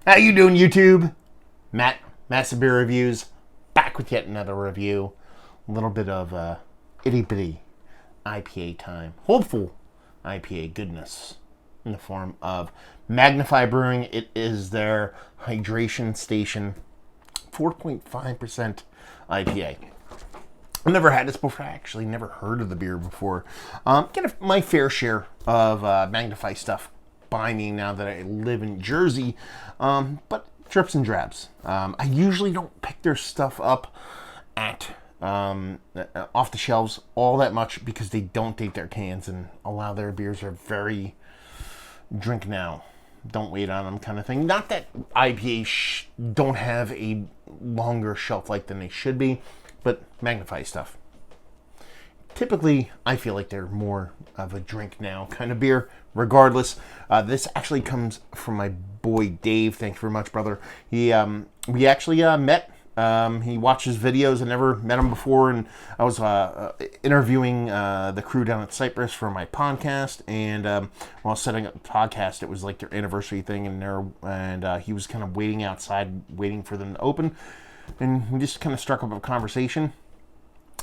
How you doing, YouTube? Matt, Massive Beer Reviews, back with yet another review. A little bit of itty bitty IPA time. Hopeful IPA goodness in the form of Magnify Brewing. It is their hydration station, 4.5% IPA. I've never had this before. I actually never heard of the beer before. Get my fair share of Magnify stuff by me now that I live in Jersey, but drips and drabs. I usually don't pick their stuff up at off the shelves all that much because they don't date their cans, and a lot of their beers are very drink now, don't wait on them kind of thing. Not that IPA don't have a longer shelf life than they should be, but Magnify stuff, typically, I feel like they're more of a drink now kind of beer. Regardless, this actually comes from my boy Dave. Thanks very much, brother. We actually met. He watches videos. I never met him before, and I was interviewing the crew down at Cyprus for my podcast. And while setting up the podcast, it was like their anniversary thing, and he was kind of waiting outside, waiting for them to open, and we just kind of struck up a conversation.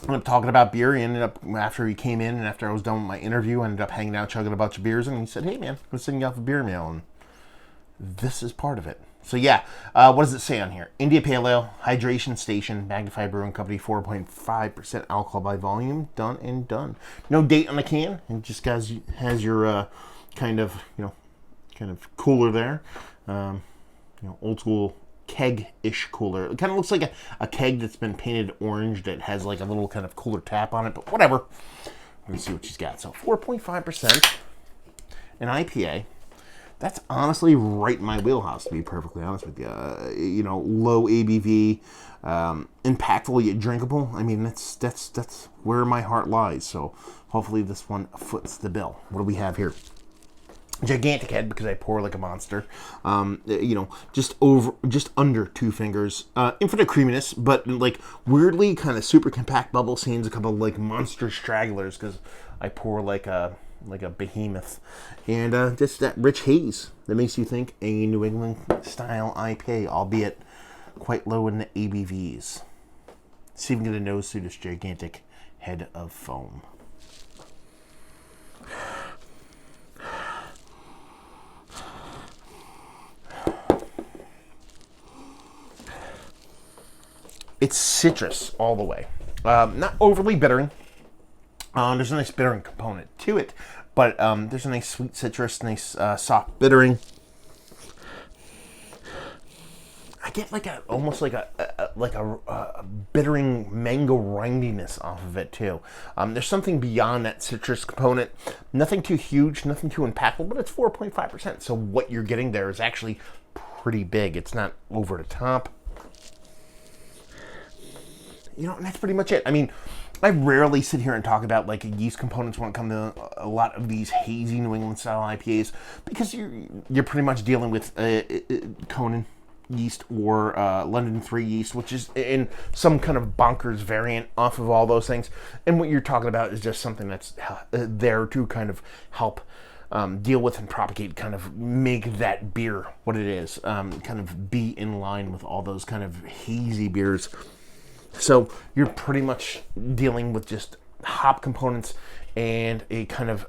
Ended up talking about beer. He ended up, after he came in and after I was done with my interview, I ended up hanging out, chugging a bunch of beers, and he said, "Hey man, I'm sending you off a beer mail," and this is part of it. So yeah, what does it say on here? India Pale Ale, Hydration Station, Magnify Brewing Company, 4.5% alcohol by volume, done and done. No date on the can. It just has your kind of cooler there. Old school keg-ish cooler. It kind of looks like a keg that's been painted orange that has like a little kind of cooler tap on it, but whatever. Let's see what she's got. So 4.5% an IPA. That's honestly right in my wheelhouse, to be perfectly honest with you. Low ABV, impactful yet drinkable. I mean, that's where my heart lies. So hopefully this one foots the bill. What do we have here? Gigantic head because I pour like a monster. Just under 2 fingers. Infinite creaminess, but like weirdly kind of super compact bubble scenes. A couple of like monster stragglers because I pour like a behemoth, and just that rich haze that makes you think a New England style IPA, albeit quite low in the ABVs. Let's see if we can get a nose through this gigantic head of foam. It's citrus all the way. Not overly bittering. There's a nice bittering component to it, but there's a nice sweet citrus, nice soft bittering. I get almost like a bittering mango rindiness off of it too. There's something beyond that citrus component. Nothing too huge, nothing too impactful, but it's 4.5%. So what you're getting there is actually pretty big. It's not over the top. And that's pretty much it. I mean, I rarely sit here and talk about like yeast components when it comes to a lot of these hazy New England style IPAs, because you're pretty much dealing with Conan yeast or London 3 yeast, which is in some kind of bonkers variant off of all those things. And what you're talking about is just something that's there to kind of help deal with and propagate, kind of make that beer what it is, kind of be in line with all those kind of hazy beers. So you're pretty much dealing with just hop components and a kind of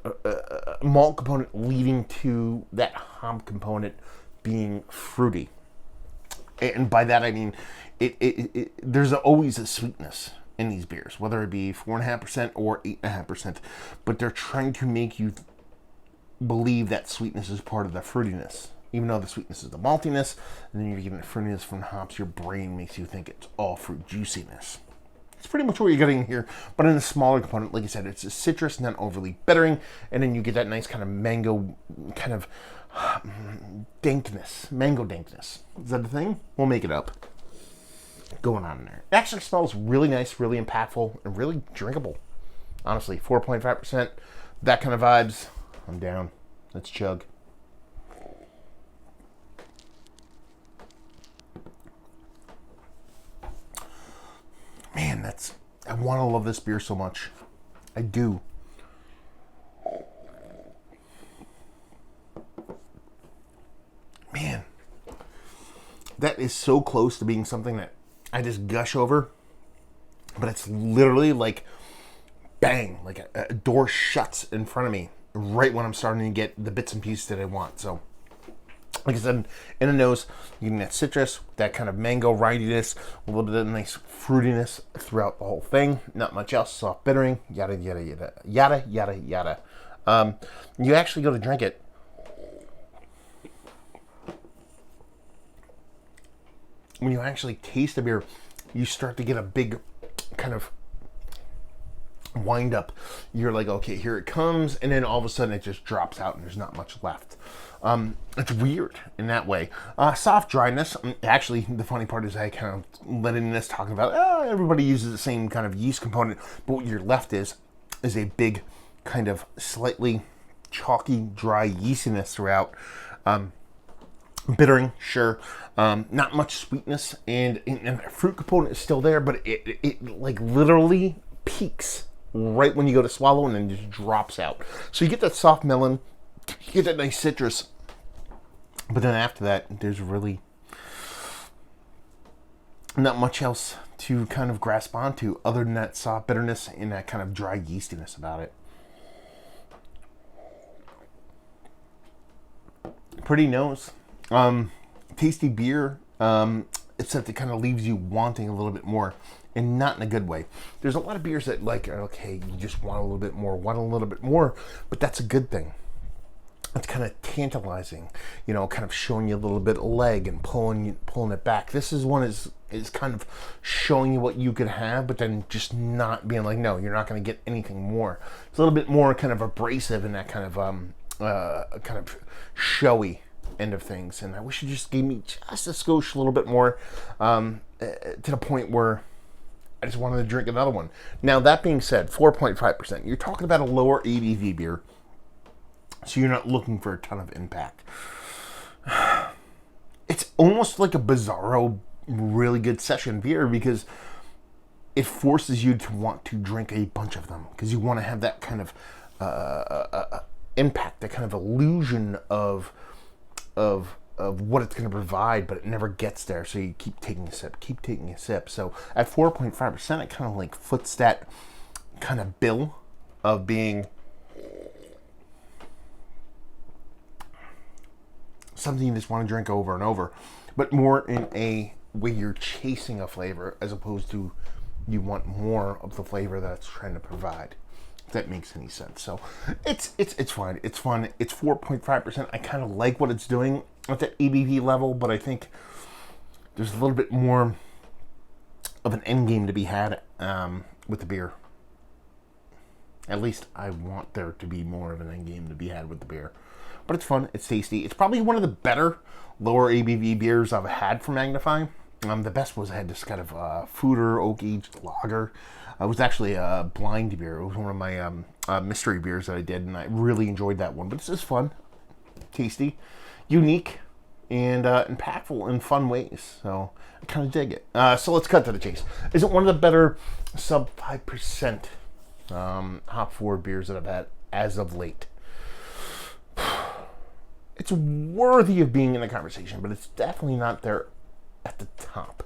malt component leading to that hop component being fruity. And by that I mean there's always a sweetness in these beers, whether it be 4.5% or 8.5%, but they're trying to make you believe that sweetness is part of the fruitiness. Even though the sweetness is the maltiness, and then you're getting the fruitiness from hops, your brain makes you think it's all fruit juiciness. It's pretty much what you're getting here, but in a smaller component. Like I said, it's a citrus, not overly bittering, and then you get that nice kind of mango, kind of dankness, mango dankness. Is that a thing? We'll make it up. Going on in there. It actually smells really nice, really impactful, and really drinkable. Honestly, 4.5%, that kind of vibes. I'm down. Let's chug. Man, I want to love this beer so much. I do. Man, that is so close to being something that I just gush over, but it's literally like bang, like a door shuts in front of me right when I'm starting to get the bits and pieces that I want. So, like I said, in the nose, you get that citrus, that kind of mango rightiness, a little bit of nice fruitiness throughout the whole thing. Not much else. Soft bittering, yada yada yada yada yada yada. You actually go to drink it. When you actually taste the beer, you start to get a big kind of wind up. You're like, okay, here it comes, and then all of a sudden it just drops out and there's not much left. It's weird in that way. Soft dryness. Actually, the funny part is I kind of let in this talking about everybody uses the same kind of yeast component, but what you're left is a big kind of slightly chalky, dry yeastiness throughout. Bittering, sure. Not much sweetness, and fruit component is still there, but it like literally peaks right when you go to swallow and then just drops out. So you get that soft melon, you get that nice citrus, but then after that, there's really not much else to kind of grasp onto other than that soft bitterness and that kind of dry yeastiness about it. Pretty nose. Tasty beer, except it kind of leaves you wanting a little bit more, and not in a good way. There's a lot of beers that like, okay, you just want a little bit more, but that's a good thing. It's kind of tantalizing, kind of showing you a little bit of leg and pulling it back. This is one is kind of showing you what you could have, but then just not being like, no, you're not going to get anything more. It's a little bit more kind of abrasive in that kind of showy end of things, and I wish you just gave me just a skosh a little bit more, to the point where I just wanted to drink another one. Now, that being said, 4.5%. You're talking about a lower ABV beer, so you're not looking for a ton of impact. It's almost like a bizarro, really good session beer because it forces you to want to drink a bunch of them because you want to have that kind of impact, that kind of illusion of what it's going to provide, but it never gets there. So you keep taking a sip. So at 4.5%, it kind of like foots that kind of bill of being something you just want to drink over and over, but more in a way you're chasing a flavor as opposed to you want more of the flavor that it's trying to provide. If that makes any sense. So it's fine. It's fun. It's 4.5%. I kind of like what it's doing at that ABV level, but I think there's a little bit more of an end game to be had with the beer. At least I want there to be more of an end game to be had with the beer. But it's fun. It's tasty. It's probably one of the better lower ABV beers I've had from Magnify. The best was I had this kind of Fooder oak-aged lager. It was actually a blind beer. It was one of my mystery beers that I did, and I really enjoyed that one. But it's just fun, tasty, unique, and impactful in fun ways. So I kind of dig it. So let's cut to the chase. Is it one of the better sub 5% hop forward beers that I've had as of late? It's worthy of being in the conversation, but it's definitely not there at the top.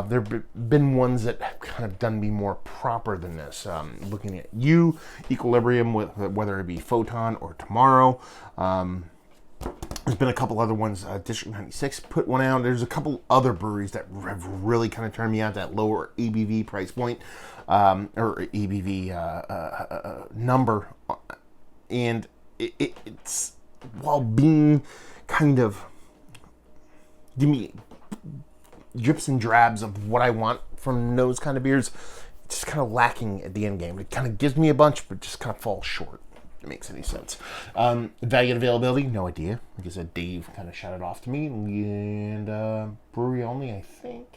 There have been ones that have kind of done me more proper than this. Looking at Equilibrium, whether it be Photon or Tomorrow. There's been a couple other ones. District 96 put one out. There's a couple other breweries that have really kind of turned me out that lower ABV price point, or ABV number. And it's, while being kind of, give me drips and drabs of what I want from those kind of beers, it's just kind of lacking at the end game. It kind of gives me a bunch, but just kind of falls short. If it makes any sense. Value and availability, no idea. Like I said, Dave kind of shouted off to me, and brewery only, I think.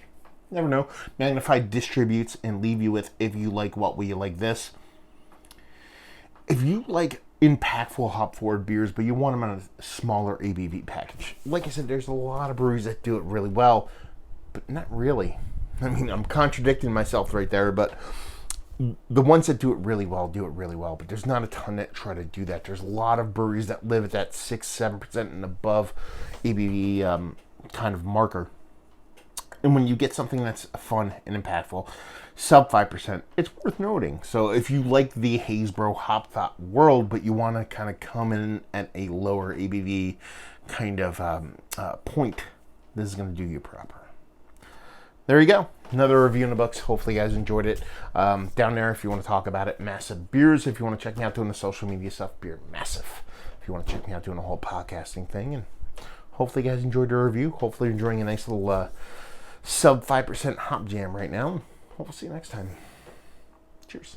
Never know. Magnify distributes and leave you with, if you like what, will you like this? If you like impactful hop forward beers, but you want them on a smaller ABV package, like I said, there's a lot of breweries that do it really well, but not really. I mean, I'm contradicting myself right there, but the ones that do it really well, but there's not a ton that try to do that. There's a lot of breweries that live at that 6-7% and above ABV kind of marker, And when you get something that's fun and impactful, sub 5%, it's worth noting. So if you like the Haze-Bro Hop Thought world, but you want to kind of come in at a lower ABV kind of point, this is going to do you proper. There you go. Another review in the books. Hopefully you guys enjoyed it. Down there, if you want to talk about it, Massive Beers. If you want to check me out doing the social media stuff, Beer Massive. If you want to check me out doing a whole podcasting thing. And hopefully you guys enjoyed the review. Hopefully you're enjoying a nice little sub 5% hop jam right now. We'll see you next time. Cheers.